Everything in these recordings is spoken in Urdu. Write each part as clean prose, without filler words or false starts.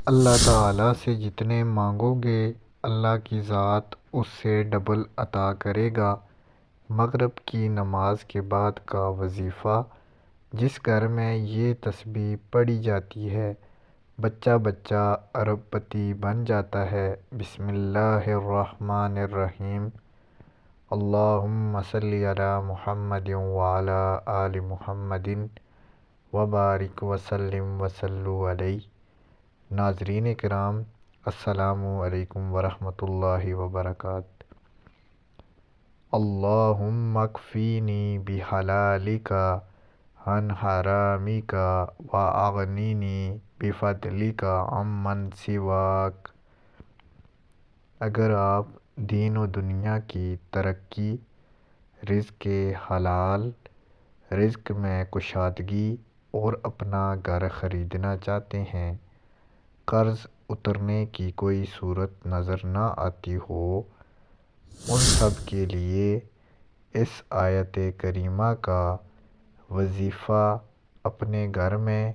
اللہ تعالیٰ سے جتنے مانگو گے اللہ کی ذات اس سے ڈبل عطا کرے گا۔ مغرب کی نماز کے بعد کا وظیفہ۔ جس گھر میں یہ تسبیح پڑھی جاتی ہے بچہ بچہ ارب پتی بن جاتا ہے۔ بسم اللہ الرحمن الرحیم۔ اللہم صلی علی محمد وعلی آل محمد وبارک وسلم وصلوا علیہ۔ ناظرین کرام، السلام علیکم ورحمۃ اللہ وبرکاتہ۔ اللہم اکفینی بحلالک عن حرامک واغننی بفضلک عمن سواک۔ اگر آپ دین و دنیا کی ترقی، رزق حلال، رزق میں کشادگی اور اپنا گھر خریدنا چاہتے ہیں، قرض اترنے کی کوئی صورت نظر نہ آتی ہو، ان سب کے لیے اس آیت کریمہ کا وظیفہ اپنے گھر میں،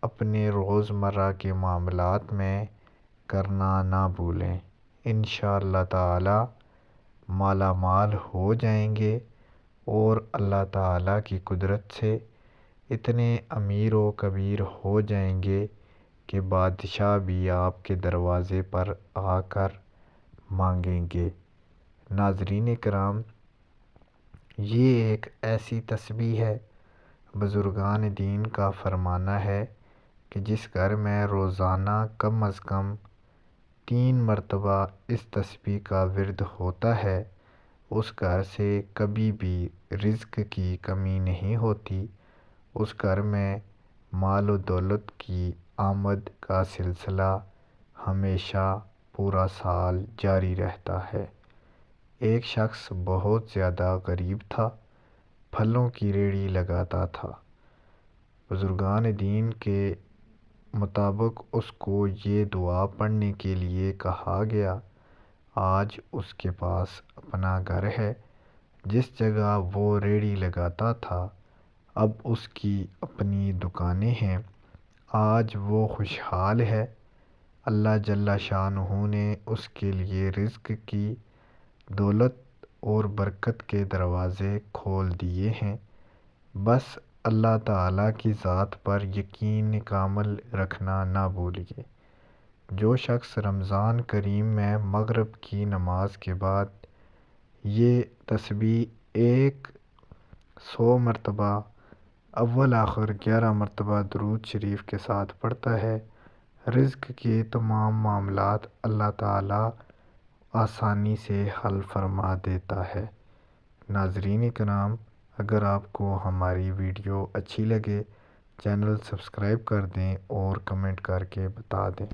اپنے روزمرہ کے معاملات میں کرنا نہ بھولیں۔ انشاءاللہ تعالی مالا مال ہو جائیں گے اور اللہ تعالیٰ کی قدرت سے اتنے امیر و کبیر ہو جائیں گے کہ بادشاہ بھی آپ کے دروازے پر آ کر مانگیں گے۔ ناظرین کرام، یہ ایک ایسی تسبیح ہے، بزرگان دین کا فرمانا ہے کہ جس گھر میں روزانہ کم از کم 3 مرتبہ اس تسبیح کا ورد ہوتا ہے، اس گھر سے کبھی بھی رزق کی کمی نہیں ہوتی، اس گھر میں مال و دولت کی آمد کا سلسلہ ہمیشہ پورا سال جاری رہتا ہے۔ ایک شخص بہت زیادہ غریب تھا، پھلوں کی ریہڑی لگاتا تھا۔ بزرگان دین کے مطابق اس کو یہ دعا پڑھنے کے لیے کہا گیا۔ آج اس کے پاس اپنا گھر ہے، جس جگہ وہ ریہڑی لگاتا تھا اب اس کی اپنی دکانیں ہیں، آج وہ خوشحال ہے۔ اللہ جل شانہ نے اس کے لیے رزق کی، دولت اور برکت کے دروازے کھول دیے ہیں۔ بس اللہ تعالیٰ کی ذات پر یقین کامل رکھنا نہ بھولیے۔ جو شخص رمضان کریم میں مغرب کی نماز کے بعد یہ تسبیح 100 مرتبہ اول آخر 11 مرتبہ درود شریف کے ساتھ پڑھتا ہے، رزق کے تمام معاملات اللہ تعالیٰ آسانی سے حل فرما دیتا ہے۔ ناظرین کرام، اگر آپ کو ہماری ویڈیو اچھی لگے چینل سبسکرائب کر دیں اور کمنٹ کر کے بتا دیں۔